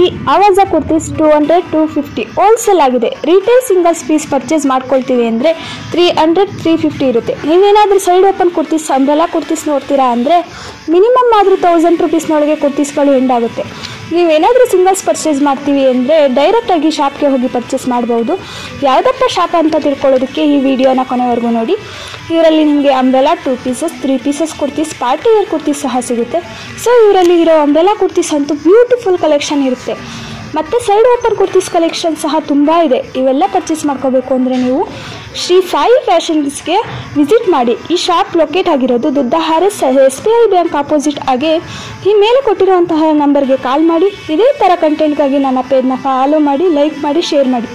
ಈ ಆವಾಜ ಕುರ್ತೀಸ್ 200-250 ಹೋಲ್ಸೇಲ್ ಆಗಿದೆ. Retail singles piece purchase ಮಾಡ್ಕೊಳ್ತೀವಿ ಅಂದರೆ 300-350 ಇರುತ್ತೆ. ನೀವೇನಾದರೂ side open kurtis umbrella kurtis ನೋಡ್ತೀರಾ ಅಂದರೆ ಮಿನಿಮಮ್ ಆದರೂ 1000 ರೂಪೀಸ್ನೊಳಗೆ ಕುರ್ತೀಸ್ಗಳು ಎಂಡ್ ಆಗುತ್ತೆ. ನೀವೇನಾದರೂ ಸಿಂಗಲ್ಸ್ ಪರ್ಚೇಸ್ ಮಾಡ್ತೀವಿ ಅಂದರೆ ಡೈರೆಕ್ಟಾಗಿ ಶಾಪ್ಗೆ ಹೋಗಿ ಪರ್ಚೇಸ್ ಮಾಡ್ಬೋದು. ಯಾವುದಪ್ಪ ಶಾಪ್ ಅಂತ ತಿಳ್ಕೊಳ್ಳೋದಕ್ಕೆ ಈ ವಿಡಿಯೋನ ಕೊನೆವರೆಗೂ ನೋಡಿ. ಇವರಲ್ಲಿ ನಿಮಗೆ umbrella 2 pieces 3 pieces kurtis party wear kurtis ಸಹ ಸಿಗುತ್ತೆ. ಸೊ ಇವರಲ್ಲಿ ಇರೋ ಅಂಬ್ರೆಲಾ ಕುರ್ತೀಸ್ ಅಂತೂ ಬ್ಯೂಟಿಫುಲ್ ಕಲೆಕ್ಷನ್ ಇರುತ್ತೆ. ಮತ್ತು ಸೈಡ್ ಓಪನ್ ಕುರ್ತೀಸ್ ಕಲೆಕ್ಷನ್ ಸಹ ತುಂಬ ಇದೆ. ಇವೆಲ್ಲ ಪರ್ಚೇಸ್ ಮಾಡ್ಕೋಬೇಕು ಅಂದರೆ ನೀವು ಶ್ರೀ ಸಾಯಿ ಫ್ಯಾಷನ್ಸ್ಗೆ ವಿಸಿಟ್ ಮಾಡಿ. ಈ ಶಾಪ್ ಲೊಕೇಟ್ ಆಗಿರೋದು ದುದ್ದಹಾರೆ SBI ಬ್ಯಾಂಕ್ ಆಪೋಸಿಟ್. ಹಾಗೆ ಈ ಮೇಲೆ ಕೊಟ್ಟಿರುವಂತಹ ನಂಬರ್ಗೆ ಕಾಲ್ ಮಾಡಿ. ಇದೇ ಥರ ಕಂಟೆಂಟ್ಗಾಗಿ ನನ್ನ ಪೇಜ್ನ ಫಾಲೋ ಮಾಡಿ, ಲೈಕ್ ಮಾಡಿ, ಶೇರ್ ಮಾಡಿ.